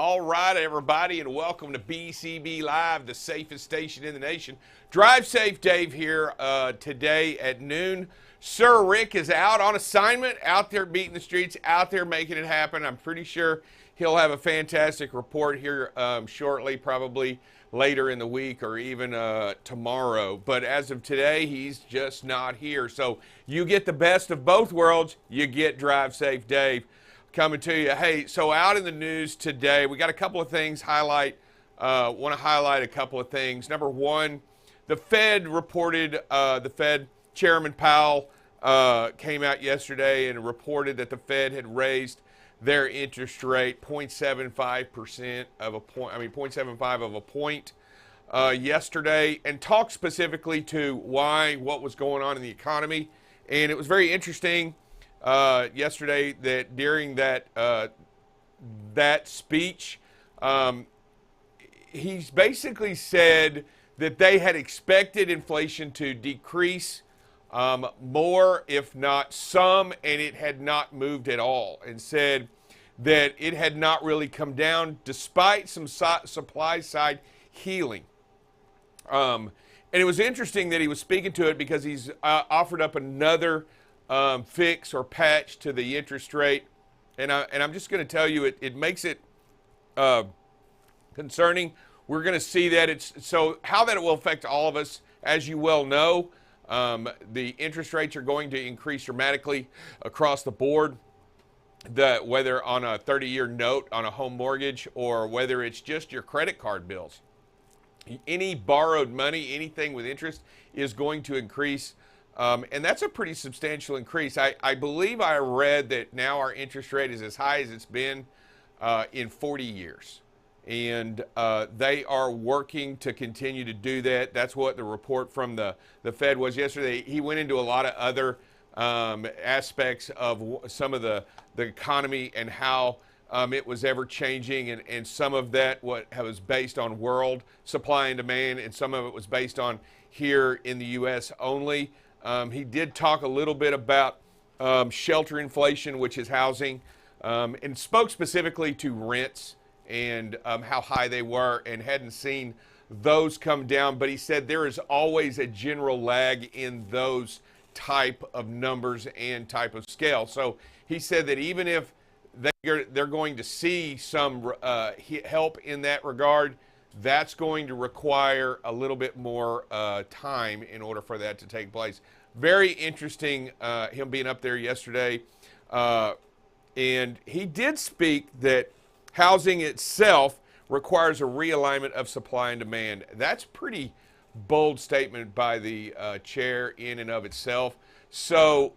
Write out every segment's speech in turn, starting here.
All right, everybody, and welcome to BCB Live, the safest station in the nation. Drive safe, Dave here today at noon. Sir Rick is out on assignment, out there beating the streets, out there making it happen. I'm pretty sure he'll have a fantastic report here shortly, probably later in the week or even tomorrow. But as of today, he's just not here. So you get the best of both worlds. You get Drive Safe Dave coming to you. Hey, so out in the news today, we got a couple of things want to highlight a couple of things. Number one, the Fed reported, the Fed Chairman Powell came out yesterday and reported that the Fed had raised their interest rate 0.75% of a point, 0.75 of a point yesterday, and talked specifically to what was going on in the economy. And it was very interesting yesterday that during that speech, he's basically said that they had expected inflation to decrease more, if not some, and it had not moved at all, and said that it had not really come down despite some supply side healing. And it was interesting that he was speaking to it because he's offered up another fix or patch to the interest rate, and I'm just going to tell you it makes it concerning. We're going to see that so how that it will affect all of us, as you well know. The interest rates are going to increase dramatically across the board, whether on a 30-year note on a home mortgage or whether it's just your credit card bills. Any borrowed money, anything with interest is going to increase. And that's a pretty substantial increase. I believe I read that now our interest rate is as high as it's been in 40 years. And they are working to continue to do that. That's what the report from the Fed was yesterday. He went into a lot of other aspects of some of the economy and how it was ever changing, and some of that was based on world supply and demand, and some of it was based on here in the U.S. only. He did talk a little bit about shelter inflation, which is housing, and spoke specifically to rents and how high they were and hadn't seen those come down. But he said there is always a general lag in those type of numbers and type of scale. So he said that even if they're going to see some help in that regard, that's going to require a little bit more time in order for that to take place. Very interesting, him being up there yesterday. And he did speak that housing itself requires a realignment of supply and demand. That's pretty bold statement by the chair in and of itself. So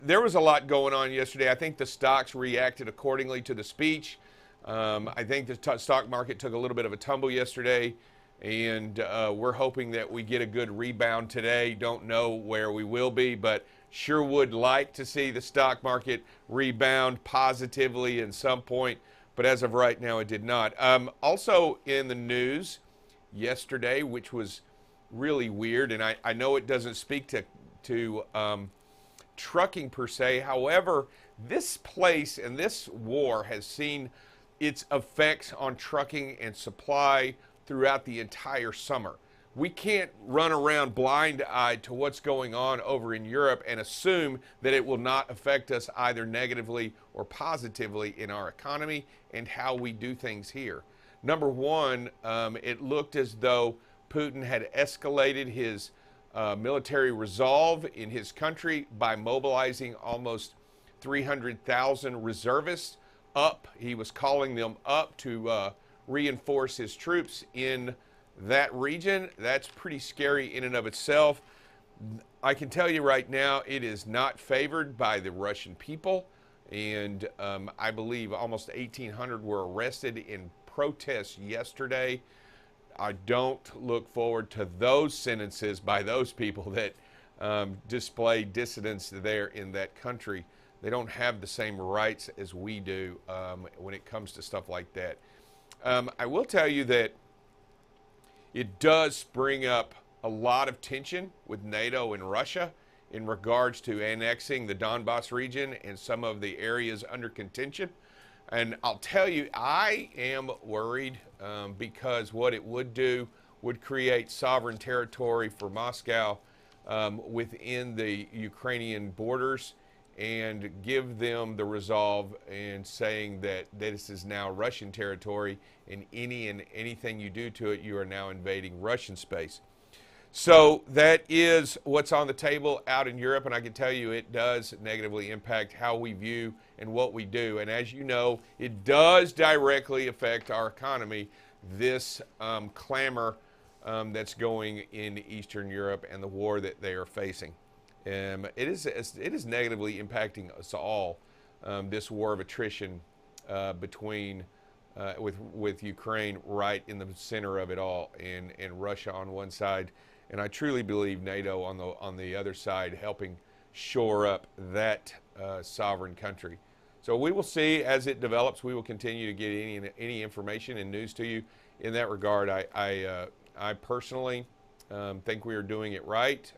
there was a lot going on yesterday. I think the stocks reacted accordingly to the speech. I think the stock market took a little bit of a tumble yesterday, and we're hoping that we get a good rebound today. Don't know where we will be, but sure would like to see the stock market rebound positively at some point. But as of right now, it did not. Also in the news yesterday, which was really weird, and I know it doesn't speak to trucking per se. However, this place and this war has seen its effects on trucking and supply throughout the entire summer. We can't run around blind-eyed to what's going on over in Europe and assume that it will not affect us either negatively or positively in our economy and how we do things here. Number one, it looked as though Putin had escalated his military resolve in his country by mobilizing almost 300,000 reservists up. He was calling them up to reinforce his troops in that region. That's pretty scary in and of itself. I can tell you right now, it is not favored by the Russian people, and I believe almost 1,800 were arrested in protests yesterday. I don't look forward to those sentences by those people that display dissidence there in that country. They don't have the same rights as we do when it comes to stuff like that. I will tell you that it does bring up a lot of tension with NATO and Russia in regards to annexing the Donbass region and some of the areas under contention. And I'll tell you, I am worried because what it would do would create sovereign territory for Moscow within the Ukrainian borders and give them the resolve in saying that this is now Russian territory, and anything you do to it, you are now invading Russian space. So that is what's on the table out in Europe, and I can tell you it does negatively impact how we view and what we do. And as you know, it does directly affect our economy, this clamor that's going in Eastern Europe and the war that they are facing. It is negatively impacting us all, this war of attrition between with Ukraine right in the center of it all, and Russia on one side, and I truly believe NATO on the other side, helping shore up that sovereign country. So we will see as it develops. We will continue to get any information and news to you in that regard. I personally think we are doing it right,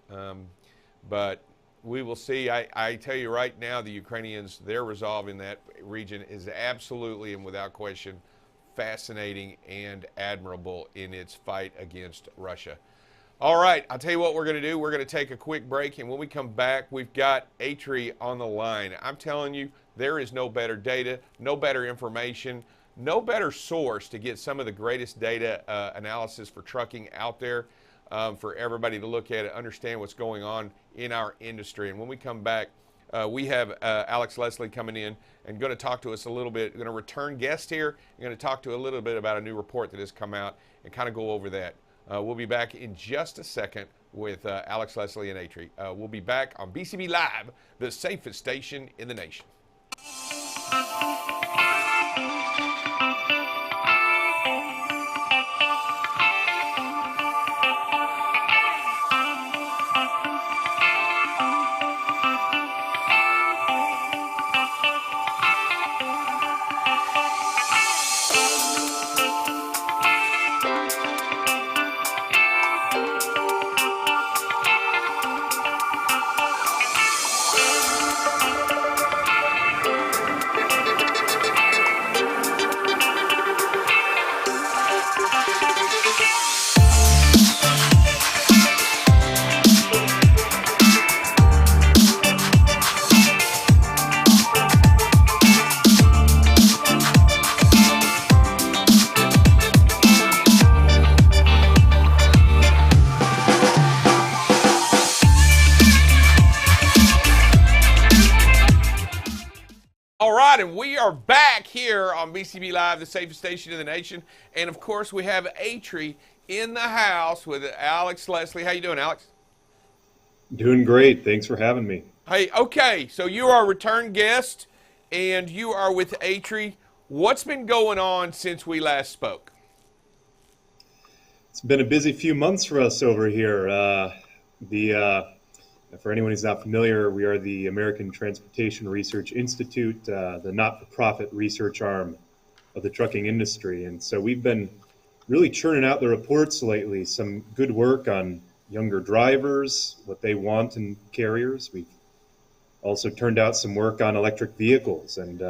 but we will see. I tell you right now, the Ukrainians, their resolve in that region is absolutely and without question fascinating and admirable in its fight against Russia. All right, I'll tell you what we're going to do. We're going to take a quick break, and when we come back, we've got Atri on the line. I'm telling you, there is no better data, no better information, no better source to get some of the greatest data analysis for trucking out there for everybody to look at it, understand what's going on in our industry. And when we come back, we have Alex Leslie coming in and going to talk to us a little bit, going to return guest here, and going to talk to a little bit about a new report that has come out and kind of go over that. We'll be back in just a second with Alex Leslie and Atri. We'll be back on BCB Live, the safest station in the nation. And we are back here on BCB Live, the safest station in the nation. And of course, we have Atri in the house with Alex Leslie. How you doing, Alex? Doing great. Thanks for having me. Hey, okay. So you are a return guest, and you are with Atri. What's been going on since we last spoke? It's been a busy few months for us over here. For anyone who's not familiar, we are the American Transportation Research Institute, the not-for-profit research arm of the trucking industry. And so we've been really churning out the reports lately, some good work on younger drivers, what they want in carriers. We've also turned out some work on electric vehicles and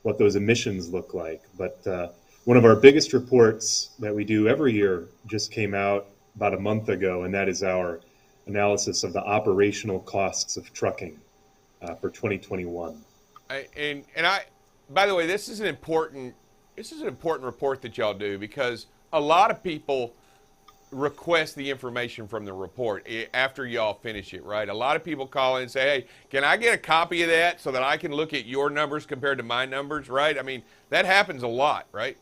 what those emissions look like. But one of our biggest reports that we do every year just came out about a month ago, and that is our analysis of the operational costs of trucking for 2021. By the way, this is an important report that y'all do, because a lot of people request the information from the report after y'all finish it, right? A lot of people call in and say, hey, can I get a copy of that so that I can look at your numbers compared to my numbers, right? I mean, that happens a lot, right?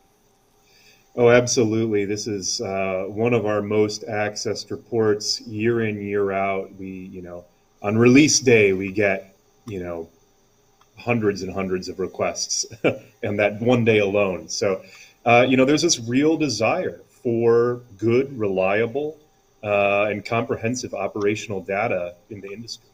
Oh, absolutely. This is one of our most accessed reports year in, year out. We, on release day, we get, hundreds and hundreds of requests and that one day alone. So, there's this real desire for good, reliable, and comprehensive operational data in the industry.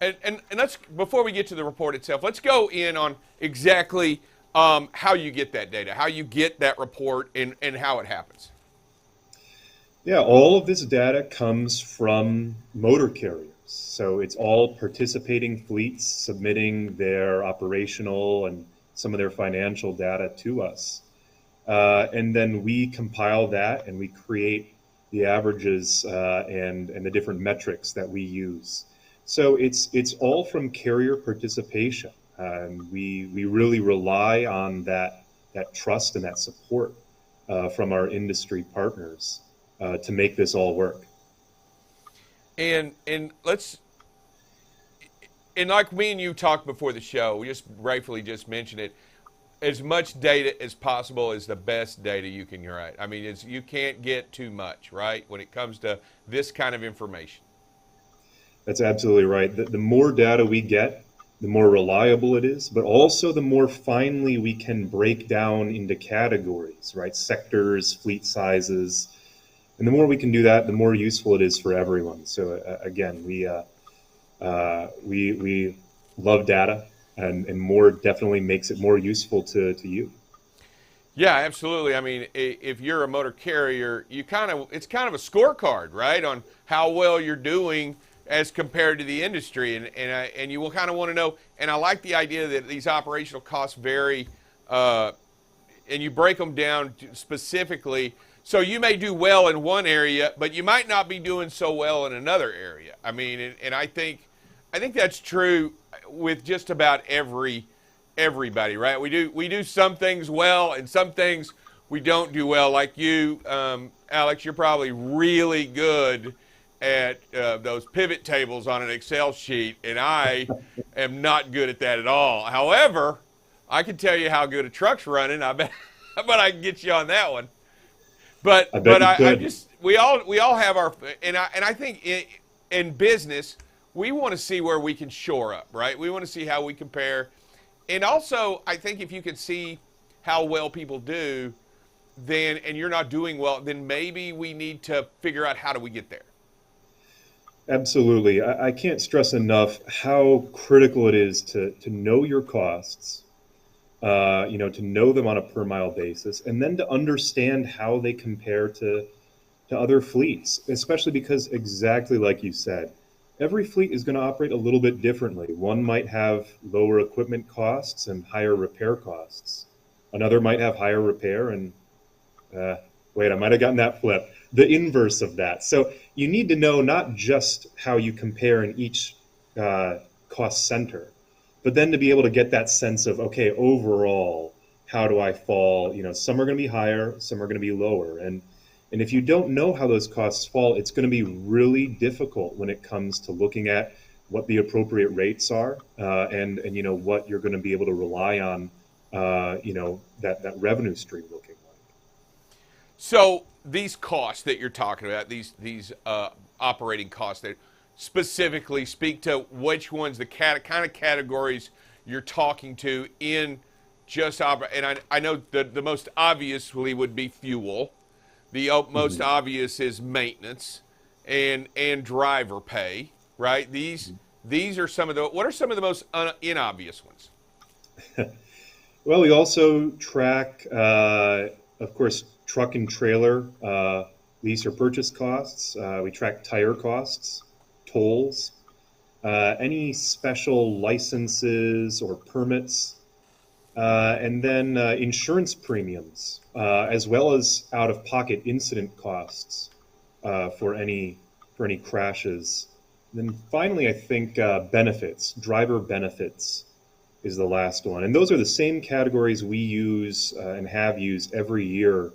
And let's, before we get to the report itself, let's go in on exactly how you get that data, how you get that report, and how it happens. Yeah, all of this data comes from motor carriers. So it's all participating fleets submitting their operational and some of their financial data to us. And then we compile that and we create the averages and the different metrics that we use. So it's all from carrier participation. We really rely on that trust and that support from our industry partners to make this all work. And like me and you talked before the show, we just rightfully just mentioned it. As much data as possible is the best data you can write. I mean, you can't get too much, right, when it comes to this kind of information. That's absolutely right. The more data we get, the more reliable it is, but also the more finely we can break down into categories, right? Sectors, fleet sizes. And the more we can do that, the more useful it is for everyone. So again, we love data. And more definitely makes it more useful to you. Yeah, absolutely. I mean, if you're a motor carrier, it's kind of a scorecard, right, on how well you're doing as compared to the industry, and you will kind of want to know. And I like the idea that these operational costs vary, and you break them down specifically. So you may do well in one area, but you might not be doing so well in another area. I mean, and I think that's true with just about everybody, right? We do some things well, and some things we don't do well. Like you, Alex, you're probably really good at those pivot tables on an Excel sheet, and I am not good at that at all. However, I can tell you how good a truck's running. I bet I can get you on that one. But I just we all have our, and I think in business, we want to see where we can shore up, right? We want to see how we compare. And also, I think if you can see how well people do, then, and you're not doing well, then maybe we need to figure out how do we get there. Absolutely. I can't stress enough how critical it is to know your costs, to know them on a per mile basis, and then to understand how they compare to other fleets, especially because exactly like you said, every fleet is going to operate a little bit differently. One might have lower equipment costs and higher repair costs. Another might have higher repair and, wait, I might have gotten that flip. The inverse of that. So you need to know not just how you compare in each cost center, but then to be able to get that sense of, okay, overall, how do I fall? Some are going to be higher, some are going to be lower. And if you don't know how those costs fall, it's going to be really difficult when it comes to looking at what the appropriate rates are and what you're going to be able to rely on, that revenue stream looking like. So these costs that you're talking about, these operating costs that specifically speak to which ones, the kind of categories you're talking to in just and I know the most obviously would be fuel. The most obvious is maintenance and driver pay, right? These are some of what are some of the most inobvious ones? Well, we also track, of course, truck and trailer lease or purchase costs. We track tire costs, tolls, any special licenses or permits, and then insurance premiums, as well as out-of-pocket incident costs for any crashes. And then finally, I think benefits, driver benefits is the last one. And those are the same categories we use and have used every year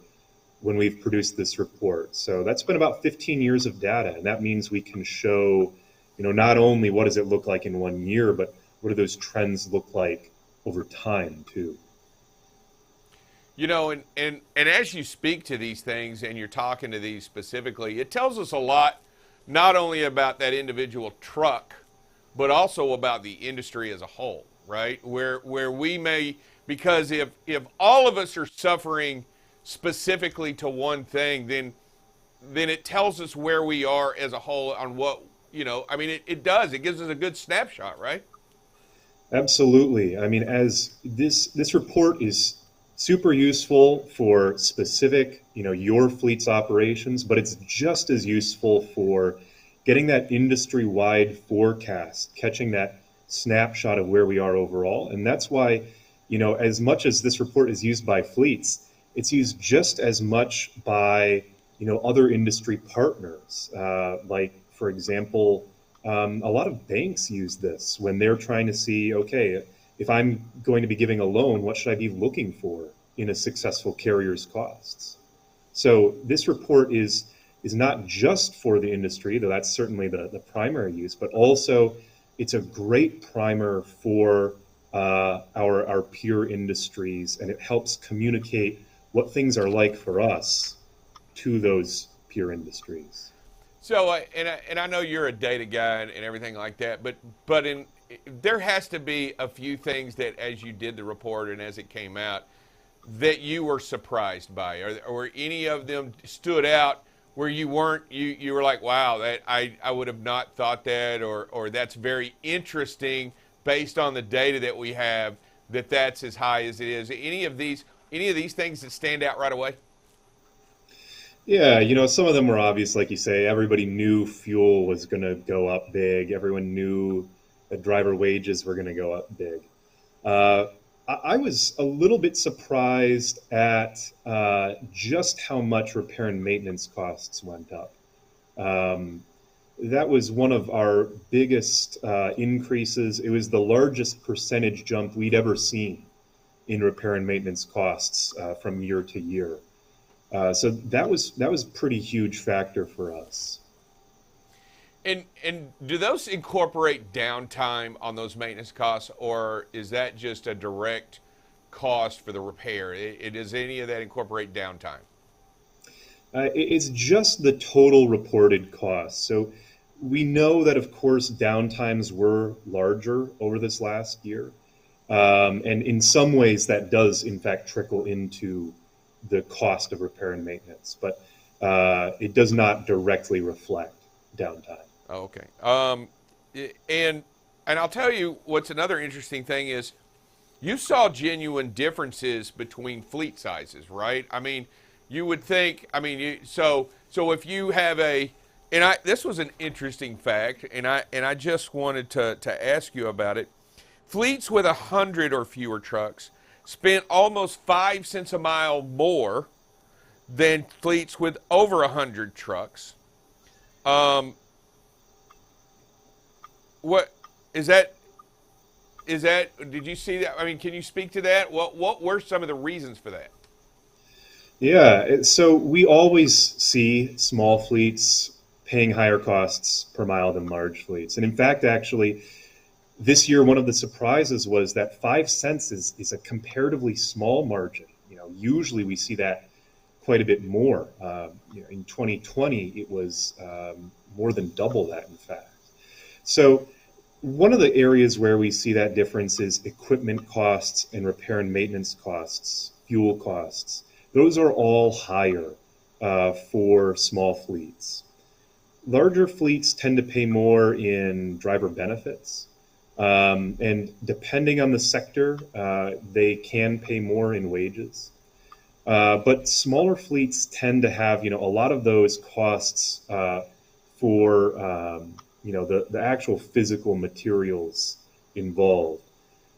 when we've produced this report. So that's been about 15 years of data, and that means we can show, not only what does it look like in 1 year, but what do those trends look like over time too. And as you speak to these things and you're talking to these specifically, it tells us a lot, not only about that individual truck, but also about the industry as a whole, right? Where we may, because if all of us are suffering specifically to one thing, then it tells us where we are as a whole on what, it does. It gives us a good snapshot, right? Absolutely. I mean, as this report is super useful for specific, your fleet's operations, but it's just as useful for getting that industry-wide forecast, catching that snapshot of where we are overall. And that's why, as much as this report is used by fleets, it's used just as much by, other industry partners. Like, for example, a lot of banks use this when they're trying to see, okay, if I'm going to be giving a loan, what should I be looking for in a successful carrier's costs? So this report is not just for the industry, though that's certainly the primary use, but also it's a great primer for our peer industries, and it helps communicate what things are like for us to those peer industries. So, and I know you're a data guy and everything like that, but there has to be a few things that, as you did the report and as it came out, that you were surprised by, or any of them stood out where you weren't, you were like, wow, that I would have not thought that, or that's very interesting based on the data that we have, that's as high as it is. Any of these things that stand out right away? Yeah, some of them were obvious, like you say. Everybody knew fuel was going to go up big. Everyone knew that driver wages were going to go up big. I was a little bit surprised at just how much repair and maintenance costs went up. That was one of our biggest increases. It was the largest percentage jump we'd ever seen in repair and maintenance costs from year to year. So that was a pretty huge factor for us. And do those incorporate downtime on those maintenance costs, or is that just a direct cost for the repair? Does any of that incorporate downtime? It's just the total reported cost. So we know that, of course, downtimes were larger over this last year. And in some ways, that does, in fact, trickle into the cost of repair and maintenance. But it does not directly reflect downtime. Okay. And I'll tell you what's another interesting thing is you saw genuine differences between fleet sizes, right? I mean, you would think, so if you have this was an interesting fact, and I just wanted to ask you about it. Fleets with 100 or fewer trucks spent almost 5 cents a mile more than fleets with over 100 trucks. What is that? Did you see that? I mean, can you speak to that? What were some of the reasons for that? Yeah, so we always see small fleets paying higher costs per mile than large fleets. And in fact, actually, this year, one of the surprises was that 5 cents is a comparatively small margin. Usually we see that quite a bit more. In 2020, it was more than double that, in fact. So one of the areas where we see that difference is equipment costs and repair and maintenance costs, fuel costs. Those are all higher for small fleets. Larger fleets tend to pay more in driver benefits. And depending on the sector, they can pay more in wages. But smaller fleets tend to have, a lot of those costs for the actual physical materials involved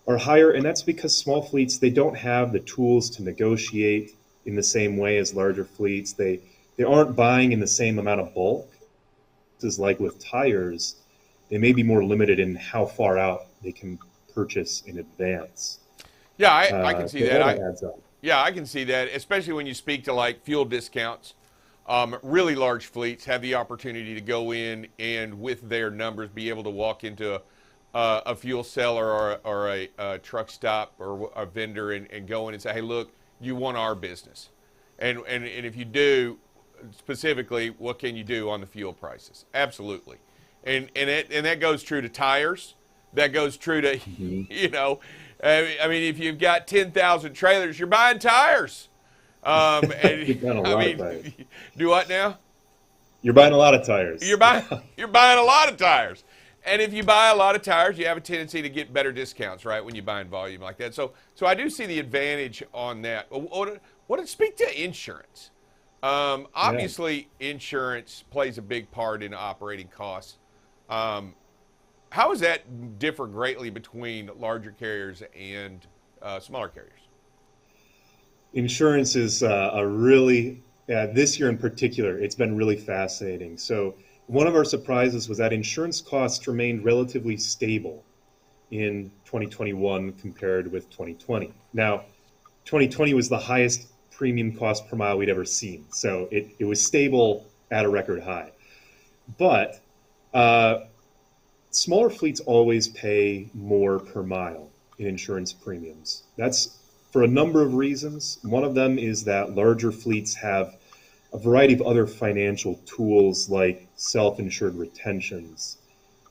are higher, and that's because small fleets, they don't have the tools to negotiate in the same way as larger fleets. They aren't buying in the same amount of bulk. As like with tires, they may be more limited in how far out they can purchase in advance. Yeah, I can see that. Adds up. Yeah, I can see that, especially when you speak to like fuel discounts. Really large fleets have the opportunity to go in and with their numbers be able to walk into a fuel seller or a truck stop or a vendor and go in and say, hey, look, you want our business. And if you do, specifically, what can you do on the fuel prices? Absolutely. And that goes true to tires. That goes true to, if you've got 10,000 trailers, you're buying tires. You're buying a lot of tires. Do what now? You're buying a lot of tires. You're buying a lot of tires. And if you buy a lot of tires, you have a tendency to get better discounts, right, when you buy in volume like that. So I do see the advantage on that. What speak to insurance? Obviously, insurance plays a big part in operating costs. How does that differ greatly between larger carriers and smaller carriers? Insurance is a really, this year in particular, it's been really fascinating. So one of our surprises was that insurance costs remained relatively stable in 2021 compared with 2020. Now, 2020 was the highest premium cost per mile we'd ever seen. So it was stable at a record high. But smaller fleets always pay more per mile in insurance premiums. That's for a number of reasons. One of them is that larger fleets have a variety of other financial tools like self-insured retentions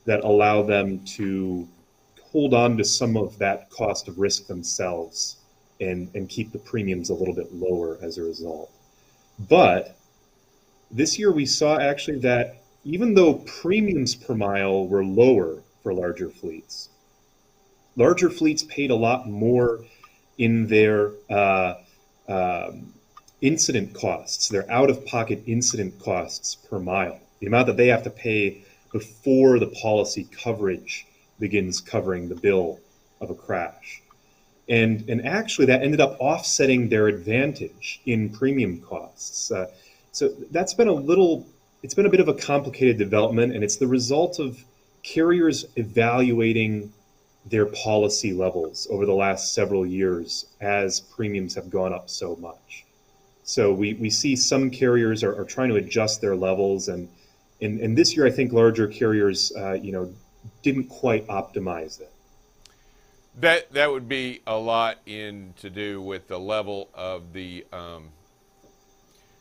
that allow them to hold on to some of that cost of risk themselves and keep the premiums a little bit lower as a result. But this year we saw actually that even though premiums per mile were lower for larger fleets paid a lot more in their incident costs, their out-of-pocket incident costs per mile, the amount that they have to pay before the policy coverage begins covering the bill of a crash. And actually that ended up offsetting their advantage in premium costs. So that's been it's been a bit of a complicated development, and it's the result of carriers evaluating their policy levels over the last several years as premiums have gone up so much. So we see some carriers are trying to adjust their levels, and this year I think larger carriers didn't quite optimize it. That would be a lot to do with the level of the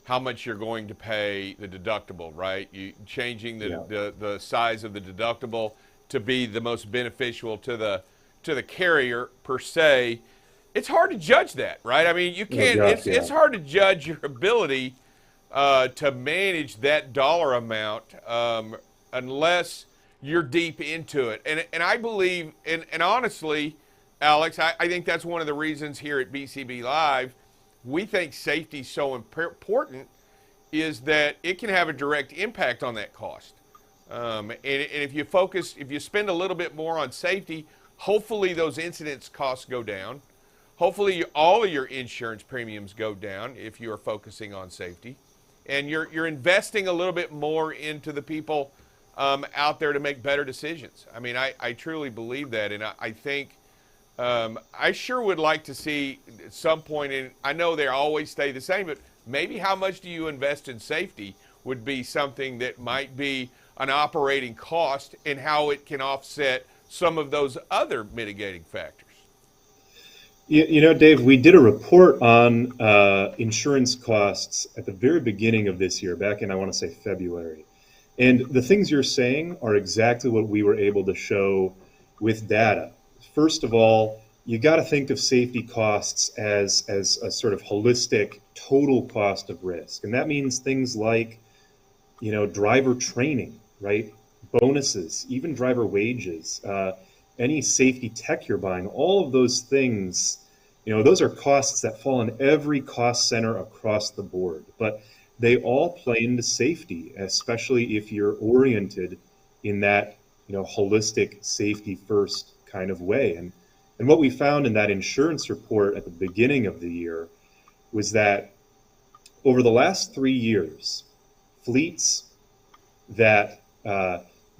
how much you're going to pay the deductible, right? You changing the size of the deductible to be the most beneficial to the carrier per se. It's hard to judge that, right? I mean, you can't. It's hard to judge your ability to manage that dollar amount unless you're deep into it. And I believe, and honestly, Alex, I think that's one of the reasons here at BCB Live we think safety is so important, is that it can have a direct impact on that cost. And if you spend a little bit more on safety, hopefully those incidents costs go down. Hopefully all of your insurance premiums go down if you are focusing on safety. And you're investing a little bit more into the people out there to make better decisions. I mean, I truly believe that, and I think I sure would like to see at some point, and I know they always stay the same, but maybe how much do you invest in safety would be something that might be an operating cost, and how it can offset some of those other mitigating factors. Dave, we did a report on insurance costs at the very beginning of this year, back in, I want to say, February. And the things you're saying are exactly what we were able to show with data. First of all, you got to think of safety costs as a sort of holistic total cost of risk. And that means things like, driver training, right? Bonuses, even driver wages, any safety tech you're buying, all of those things, those are costs that fall in every cost center across the board. But they all play into safety, especially if you're oriented in that, holistic safety first kind of way. And what we found in that insurance report at the beginning of the year was that over the last 3 years, fleets that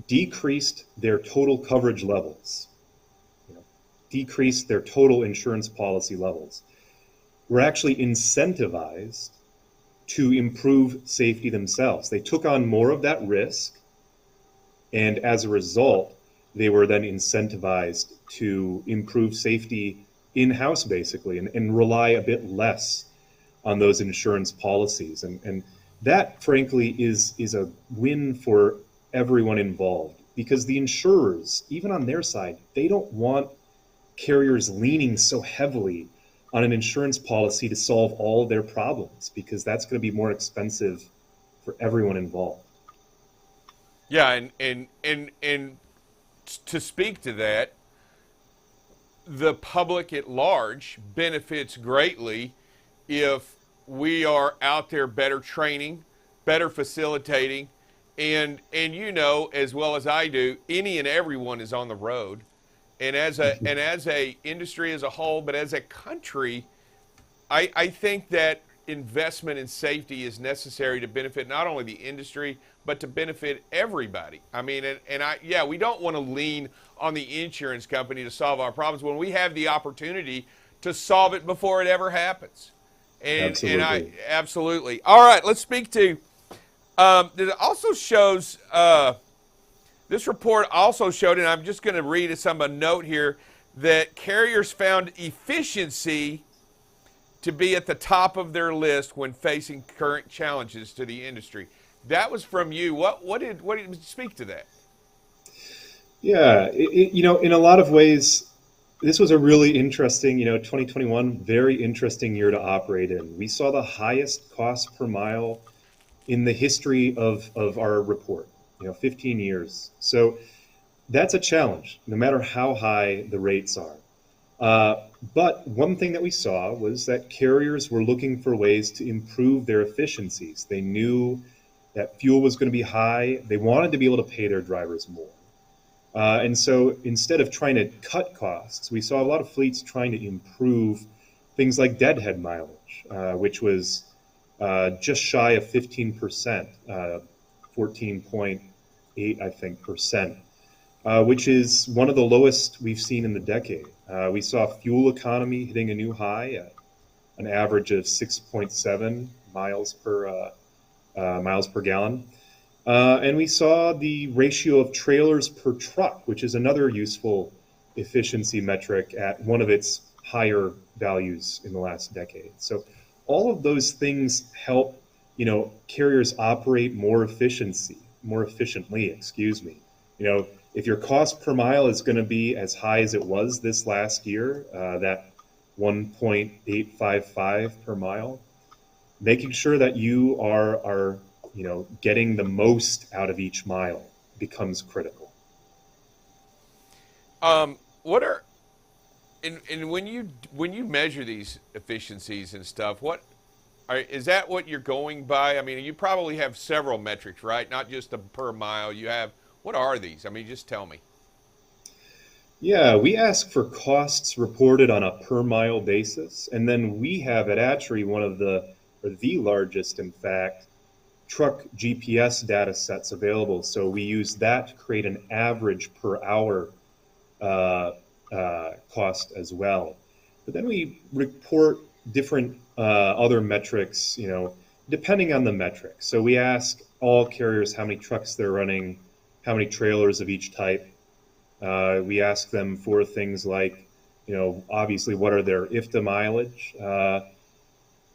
decreased their total coverage levels, decreased their total insurance policy levels, were actually incentivized to improve safety themselves. They took on more of that risk, and as a result, they were then incentivized to improve safety in-house, basically, and rely a bit less on those insurance policies. And that, frankly, is a win for everyone involved, because the insurers, even on their side, they don't want carriers leaning so heavily on an insurance policy to solve all of their problems, because that's going to be more expensive for everyone involved. Yeah, and to speak to that, the public at large benefits greatly if we are out there better training, better facilitating, and as well as I do, any and everyone is on the road. and as a industry as a whole, but as a country, I think that investment in safety is necessary to benefit not only the industry but to benefit everybody. I mean, yeah, we don't want to lean on the insurance company to solve our problems when we have the opportunity to solve it before it ever happens. Absolutely. Absolutely. All right, let's speak to. It also shows. This report also showed, and I'm just going to read a note here, that carriers found efficiency to be at the top of their list when facing current challenges to the industry. That was from you. What did speak to that? Yeah, in a lot of ways, this was a really interesting, 2021, very interesting year to operate in. We saw the highest cost per mile in the history of our report, 15 years. So that's a challenge, no matter how high the rates are. But one thing that we saw was that carriers were looking for ways to improve their efficiencies. They knew that fuel was going to be high. They wanted to be able to pay their drivers more. And so instead of trying to cut costs, we saw a lot of fleets trying to improve things like deadhead mileage, which was just shy of 15%, 14.8, I think, percent, which is one of the lowest we've seen in the decade. We saw fuel economy hitting a new high at an average of 6.7 miles per gallon. And we saw the ratio of trailers per truck, which is another useful efficiency metric, at one of its higher values in the last decade. So all of those things help, carriers operate more efficiently, excuse me. If your cost per mile is going to be as high as it was this last year, that 1.855 per mile, making sure that you are getting the most out of each mile becomes critical. What are and when you measure these efficiencies and stuff, is that what you're going by? I mean, you probably have several metrics, right? Not just the per mile. What are these? I mean, just tell me. Yeah, we ask for costs reported on a per mile basis, and then we have at Atri one of the largest, in fact, truck GPS data sets available. So we use that to create an average per hour cost as well. But then we report different other metrics, depending on the metric. So we ask all carriers how many trucks they're running, how many trailers of each type. We ask them for things like, obviously, what are their IFTA mileage?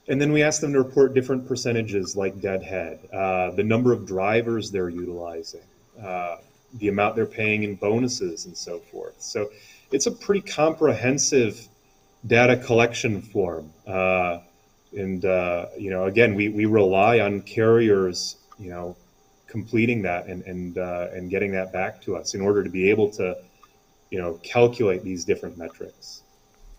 And then we ask them to report different percentages like deadhead, the number of drivers they're utilizing, the amount they're paying in bonuses, and so forth. So it's a pretty comprehensive data collection form. Again, we rely on carriers, completing that and getting that back to us in order to be able to, calculate these different metrics.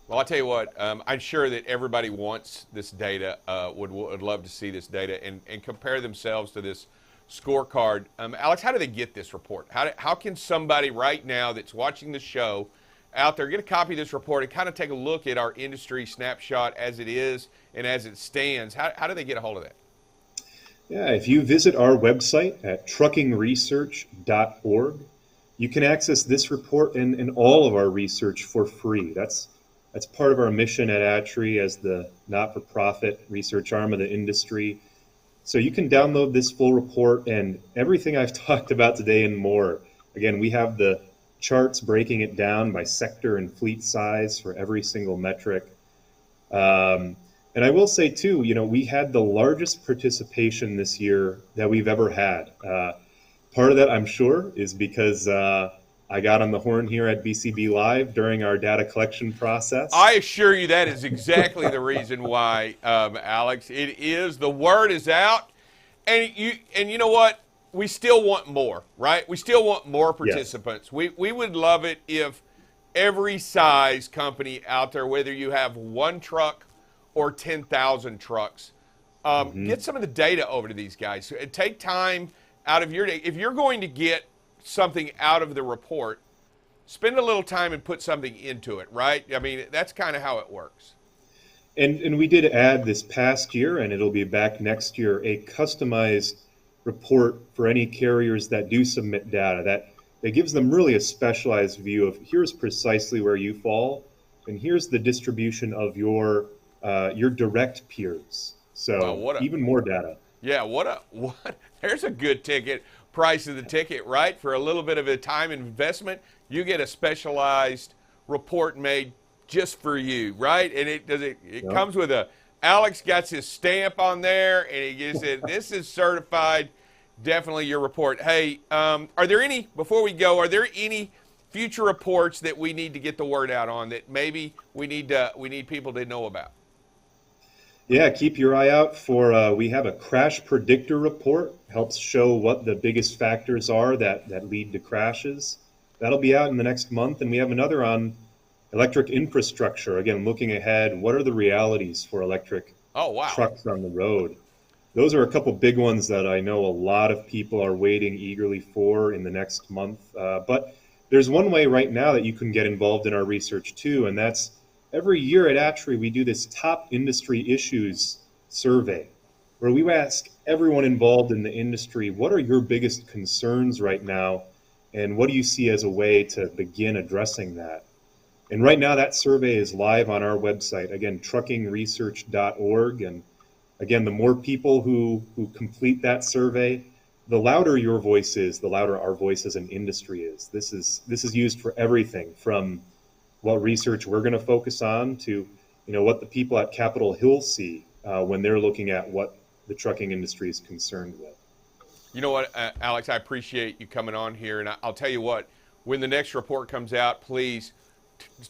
Well, I'll tell you what, I'm sure that everybody wants this data, would love to see this data and compare themselves to this scorecard. Alex, how do they get this report? How can somebody right now that's watching the show out there get a copy of this report and kind of take a look at our industry snapshot as it is and as it stands? How do they get a hold of that? Yeah, if you visit our website at truckingresearch.org, you can access this report and all of our research for free. That's part of our mission at Atri as the not-for-profit research arm of the industry. So you can download this full report and everything I've talked about today and more. Again, we have the charts breaking it down by sector and fleet size for every single metric. And I will say, too, we had the largest participation this year that we've ever had. Part of that, I'm sure, is because I got on the horn here at BCB Live during our data collection process. I assure you that is exactly the reason why, Alex. It is. The word is out. And you know what? We still want more, right? We still want more participants. Yes. We would love it if every size company out there, whether you have one truck or 10,000 trucks, get some of the data over to these guys. Take time out of your day. If you're going to get something out of the report, spend a little time and put something into it, right? I mean, that's kind of how it works. And we did add this past year, and it'll be back next year, a customized report for any carriers that do submit data that gives them really a specialized view of here's precisely where you fall, and here's the distribution of your direct peers. So even more data. Yeah, what there's a good ticket, price of the ticket, right? For a little bit of a time investment, you get a specialized report made just for you, right? And it comes with Alex got his stamp on there, and he gives it, this is certified, definitely your report. Hey, are there any future reports that we need to get the word out on that maybe we need people to know about? Yeah, keep your eye out for, we have a crash predictor report, helps show what the biggest factors are that lead to crashes. That'll be out in the next month. And we have another on electric infrastructure. Again, looking ahead, what are the realities for electric trucks on the road? Those are a couple big ones that I know a lot of people are waiting eagerly for in the next month. But there's one way right now that you can get involved in our research too, and that's every year at ATRI, we do this top industry issues survey where we ask everyone involved in the industry, what are your biggest concerns right now? And what do you see as a way to begin addressing that? And right now that survey is live on our website, again, truckingresearch.org. And again, the more people who complete that survey, the louder your voice is, the louder our voice as an industry is. This is used for everything from what research we're going to focus on to, what the people at Capitol Hill see when they're looking at what the trucking industry is concerned with. You know what, Alex, I appreciate you coming on here, and I'll tell you what, when the next report comes out, please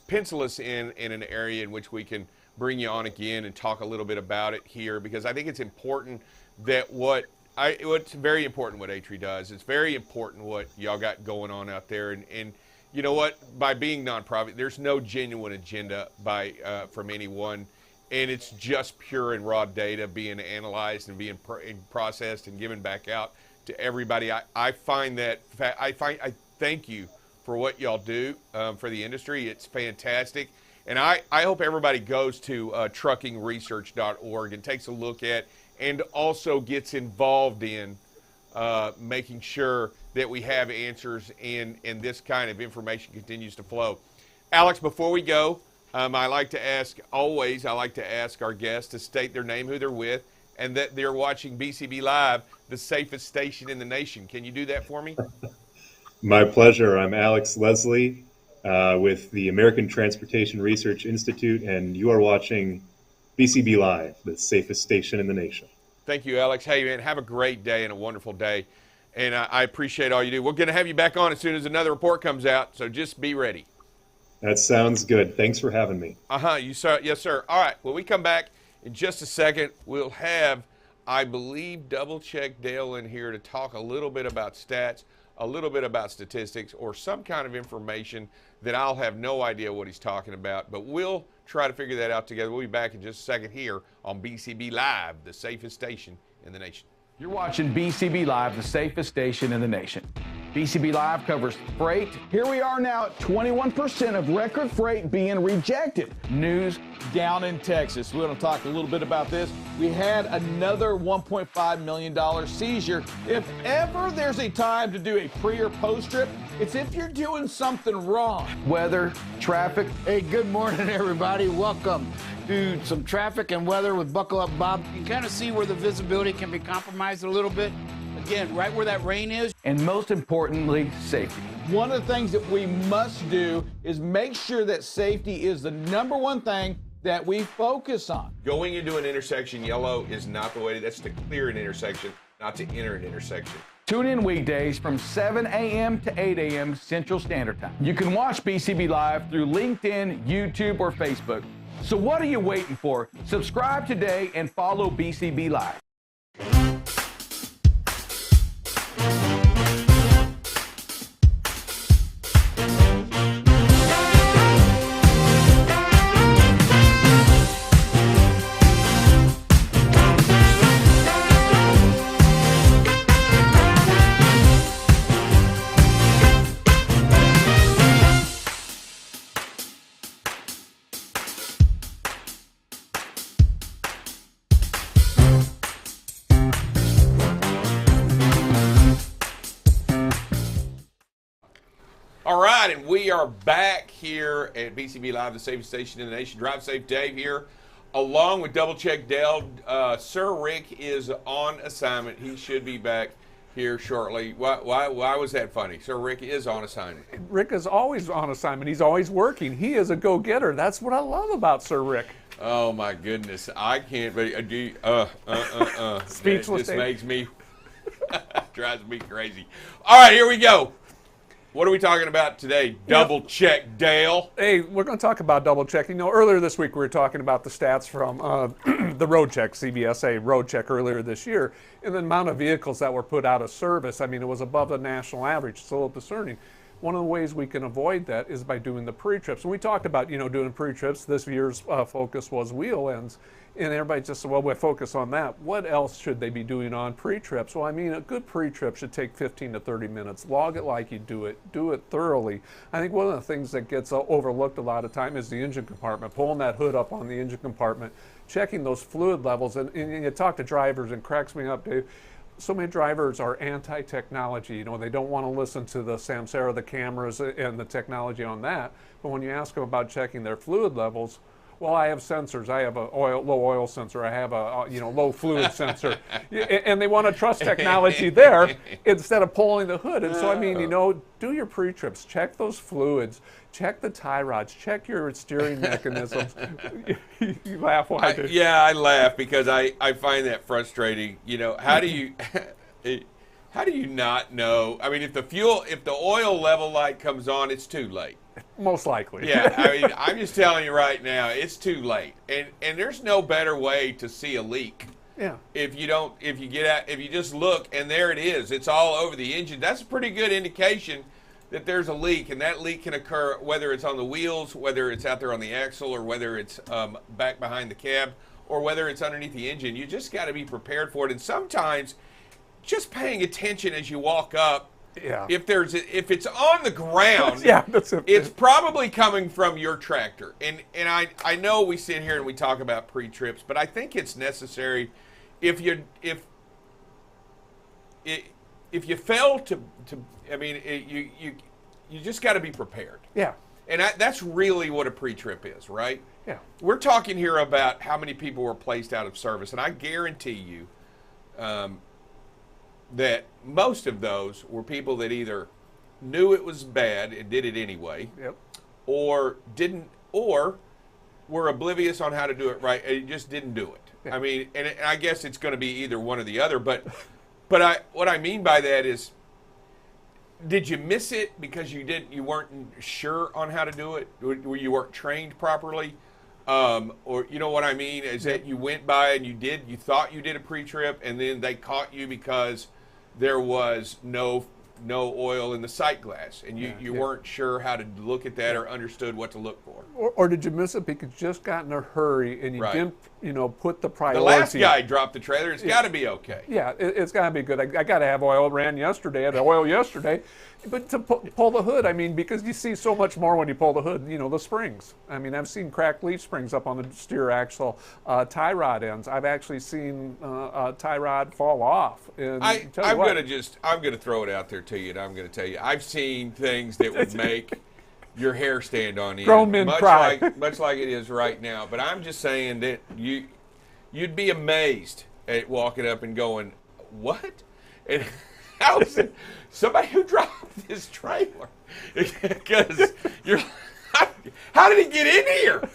pencil us in an area in which we can bring you on again and talk a little bit about it here, because I think it's important that what's very important what ATRI does. It's very important what y'all got going on out there, and you know what, by being nonprofit, there's no genuine agenda from anyone, and it's just pure and raw data being analyzed and being processed and given back out to everybody. I thank you for what y'all do for the industry. It's fantastic. And I hope everybody goes to truckingresearch.org and takes a look at and also gets involved in making sure that we have answers and this kind of information continues to flow. Alex, before we go, I like to ask our guests to state their name, who they're with, and that they're watching BCB Live, the safest station in the nation. Can you do that for me? My pleasure. I'm Alex Leslie with the American Transportation Research Institute, and you are watching BCB Live, the safest station in the nation. Thank you, Alex. Hey, man, have a great day and a wonderful day. And I appreciate all you do. We're going to have you back on as soon as another report comes out, so just be ready. That sounds good. Thanks for having me. Yes, sir. All right, when we come back in just a second, we'll have, I believe, Double Check Dale in here to talk a little bit about stats, a little bit about statistics, or some kind of information that I'll have no idea what he's talking about, but we'll try to figure that out together. We'll be back in just a second here on BCB Live, the safest station in the nation. You're watching BCB Live, the safest station in the nation. BCB Live covers freight. Here we are now at 21% of record freight being rejected. News down in Texas. We're going to talk a little bit about this. We had another $1.5 million seizure. If ever there's a time to do a pre or post trip, it's if you're doing something wrong. Weather, traffic. Hey, good morning, everybody. Welcome to some traffic and weather with Buckle Up Bob. You can kind of see where the visibility can be compromised a little bit. Again, right where that rain is. And most importantly, safety. One of the things that we must do is make sure that safety is the number one thing that we focus on. Going into an intersection yellow is not the way. That's to clear an intersection, not to enter an intersection. Tune in weekdays from 7 a.m. to 8 a.m. Central Standard Time. You can watch BCB Live through LinkedIn, YouTube, or Facebook. So what are you waiting for? Subscribe today and follow BCB Live. right, and we are back here at BCB Live, the safest station in the nation. Drive Safe Dave here, along with Double Check Dale. Sir Rick is on assignment. He should be back here shortly. Why was that funny? Sir Rick is on assignment. Rick is always on assignment. He's always working. He is a go-getter. That's what I love about Sir Rick. Oh my goodness, I can't. Speechless. This makes me drives me crazy. All right, here we go. What are we talking about today? Double check, Dale. Hey, we're going to talk about double checking. You know, earlier this week we were talking about the stats from the road check, CBSA road check earlier this year, and the amount of vehicles that were put out of service. I mean, it was above the national average. It's a little discerning. One of the ways we can avoid that is by doing the pre-trips. And we talked about, doing pre-trips. This year's focus was wheel ends. And everybody just said, well, we'll focus on that. What else should they be doing on pre-trips? Well, I mean, a good pre-trip should take 15 to 30 minutes. Log it like you do it. Do it thoroughly. I think one of the things that gets overlooked a lot of time is the engine compartment, pulling that hood up on the engine compartment, checking those fluid levels. And you talk to drivers, and cracks me up, Dave. So many drivers are anti-technology. They don't want to listen to the Samsara, the cameras, and the technology on that. But when you ask them about checking their fluid levels, well, I have sensors. I have a low oil sensor. I have a low fluid sensor, and they want to trust technology there instead of pulling the hood. And so I mean, do your pre-trips. Check those fluids. Check the tie rods. Check your steering mechanisms. You laugh. Why? I laugh because I find that frustrating. How do you how do you not know? I mean, if the oil level light comes on, it's too late. Most likely. Yeah, I mean, I'm just telling you right now, it's too late, and there's no better way to see a leak. Yeah. If you just look and there it is, it's all over the engine. That's a pretty good indication that there's a leak, and that leak can occur whether it's on the wheels, whether it's out there on the axle, or whether it's back behind the cab, or whether it's underneath the engine. You just got to be prepared for it, and sometimes just paying attention as you walk up. Yeah. If it's on the ground, yeah, that's it. It's probably coming from your tractor. And I know we sit here and we talk about pre-trips, but I think it's necessary if you fail to I mean, you just got to be prepared. Yeah. And that's really what a pre-trip is, right? Yeah. We're talking here about how many people were placed out of service, and I guarantee you that most of those were people that either knew it was bad and did it anyway, yep, or didn't, or were oblivious on how to do it right and just didn't do it. Yeah. I mean, and I guess it's going to be either one or the other. But what I mean by that is, did you miss it because you weren't sure on how to do it, or you weren't trained properly? Or you know what I mean is that you went by and you thought you did a pre-trip, and then they caught you because there was no oil in the sight glass, and you weren't sure how to look at that or understood what to look for. Or did you miss it because you just got in a hurry and you didn't, put the priority. The last guy dropped the trailer. It's got to be okay. Yeah, it's got to be good. I got to have oil. Ran yesterday. Had oil yesterday. But to pull the hood, I mean, because you see so much more when you pull the hood, the springs. I mean, I've seen cracked leaf springs up on the steer axle, tie rod ends. I've actually seen a tie rod fall off. And I'm going to throw it out there to you, and I'm going to tell you, I've seen things that would make your hair stand on end. Grown men cry. Much like it is right now. But I'm just saying that you'd be amazed at walking up and going, what? And how is it somebody who dropped this trailer? Because you're, how did he get in here?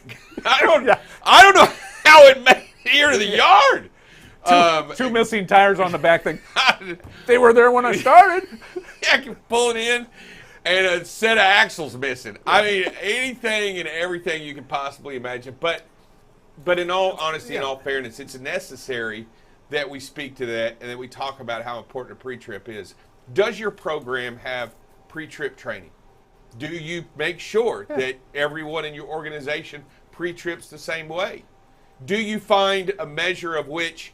I don't know how it made it here to the yard. Two missing tires on the back thing. They were there when I started. Yeah, pulling in, and a set of axles missing. I mean, anything and everything you can possibly imagine. But in all honesty, in all fairness, it's necessary that we speak to that and that we talk about how important a pre-trip is. Does your program have pre-trip training? Do you make sure that everyone in your organization pre-trips the same way? Do you find a measure of which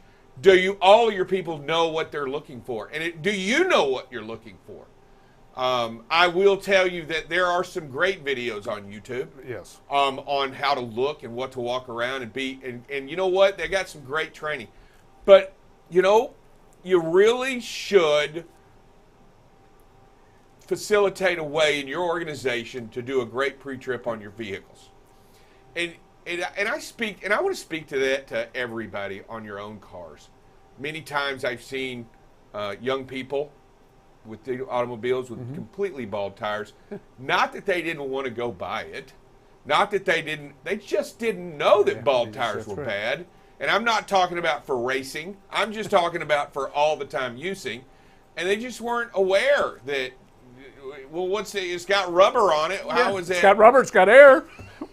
all your people know what they're looking for? And do you know what you're looking for? I will tell you that there are some great videos on YouTube. Yes. On how to look and what to walk around and be. And you know what? They got some great training. But, you really should facilitate a way in your organization to do a great pre-trip on your vehicles. And I speak, and I want to speak to that to everybody on your own cars. Many times I've seen young people with the automobiles with completely bald tires. Not that they didn't want to go buy it. Not that they just didn't know that bald tires were bad. And I'm not talking about for racing. I'm just talking about for all the time using. And they just weren't aware that, well, it's got rubber on it. How is that? It's got rubber, it's got air.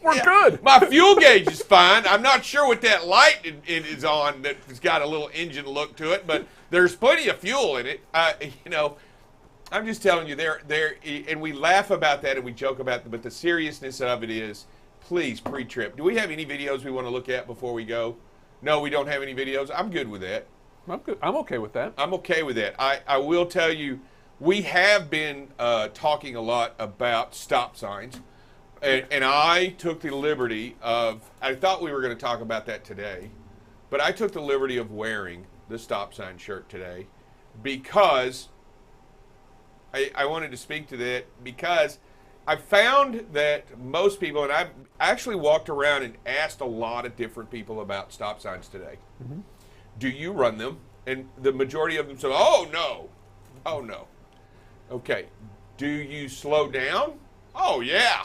We're good. My fuel gauge is fine. I'm not sure what that light it is on that's got a little engine look to it, but there's plenty of fuel in it. I'm just telling you, and we laugh about that and we joke about it, but the seriousness of it is, please, pre-trip. Do we have any videos we want to look at before we go? No, we don't have any videos. I'm good with that. I'm good. I'm okay with that. I'm okay with that. I will tell you, we have been talking a lot about stop signs, and I took the liberty of, I thought we were going to talk about that today, but I took the liberty of wearing the stop sign shirt today because I wanted to speak to that, because I found that most people, and I actually walked around and asked a lot of different people about stop signs today. Mm-hmm. Do you run them? And the majority of them said, oh, no. Oh, no. Okay. Do you slow down? Oh, yeah.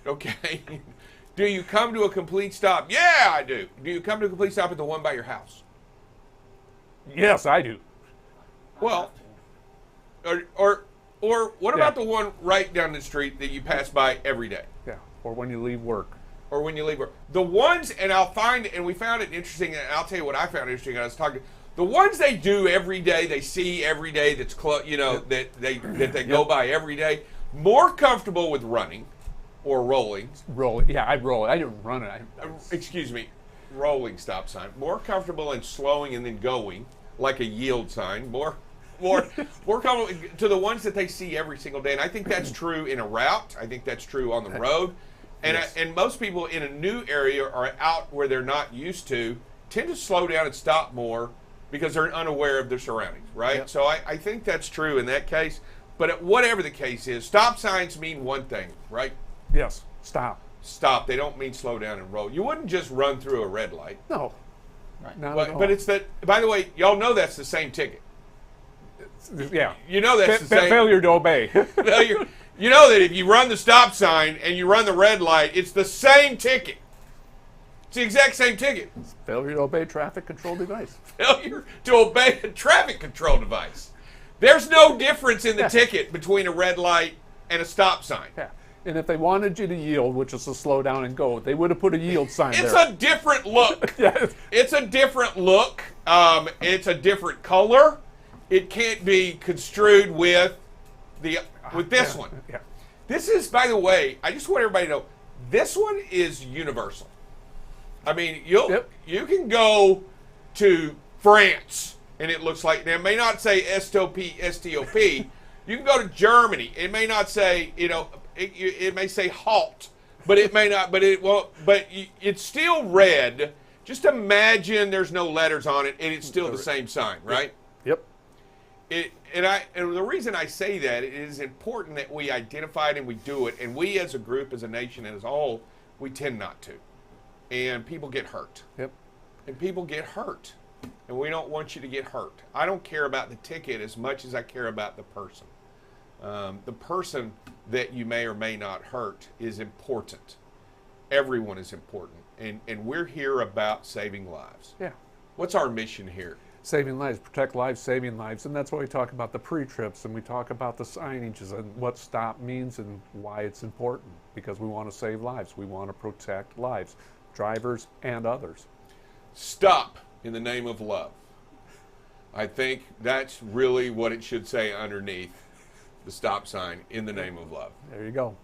Okay. Do you come to a complete stop? Yeah, I do. Do you come to a complete stop at the one by your house? Yes, I do. Well, or what about the one right down the street that you pass by every day? Yeah, or when you leave work. Or when you leave work. The ones, and we found it interesting, and I'll tell you what I found interesting. I was talking to the ones they do every day, they see every day, that's that they go by every day. More comfortable with running or rolling. Rolling, yeah, I roll it. I didn't run it. Excuse me, rolling stop sign. More comfortable in slowing and then going, like a yield sign. More comfortable to the ones that they see every single day. And I think that's true in a route. I think that's true on the road. And yes. And most people in a new area or out where they're not used to tend to slow down and stop more because they're unaware of their surroundings, right? Yep. So I think that's true in that case. But whatever the case is, stop signs mean one thing, right? Yes, stop. Stop. They don't mean slow down and roll. You wouldn't just run through a red light. No. Right. But it's that, by the way, y'all know that's the same ticket. Yeah. You know that's the same. Failure to obey. Failure. You know that if you run the stop sign and you run the red light, it's the same ticket. It's the exact same ticket. It's failure to obey traffic control device. Failure to obey a traffic control device. There's no difference in the ticket between a red light and a stop sign. Yeah. And if they wanted you to yield, which is to slow down and go, they would have put a yield sign there. It's a different look. Yes. It's a different look. It's a different color. It can't be construed with this one. Yeah. This is, by the way, I just want everybody to know, this one is universal. I mean, you can go to France, and it looks like, now it may not say STOP. You can go to Germany. It may not say, it may say halt, but it may not, but it won't, but it's still red. Just imagine there's no letters on it, and it's still the same sign, right? Yep. And the reason I say that, it is important that we identify it and we do it, and we as a group, as a nation, and as a whole, we tend not to. And people get hurt. Yep. And people get hurt. And we don't want you to get hurt. I don't care about the ticket as much as I care about the person. The person that you may or may not hurt is important. Everyone is important. And we're here about saving lives. Yeah. What's our mission here? Saving lives, protect lives, saving lives. And that's why we talk about the pre-trips and we talk about the signages and what stop means and why it's important. Because we want to save lives. We want to protect lives, drivers and others. Stop in the name of love. I think that's really what it should say underneath the stop sign, in the name of love. There you go.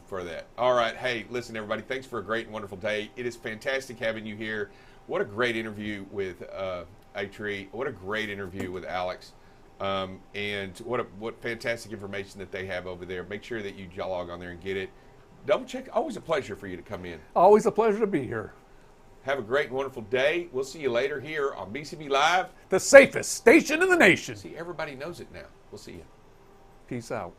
For that. All right. Hey, listen, everybody. Thanks for a great and wonderful day. It is fantastic having you here. What a great interview with A-Tree. What a great interview with Alex. And what fantastic information that they have over there. Make sure that you log on there and get it. Double check. Always a pleasure for you to come in. Always a pleasure to be here. Have a great and wonderful day. We'll see you later here on BCB Live. The safest station in the nation. See, everybody knows it now. We'll see you. Peace out.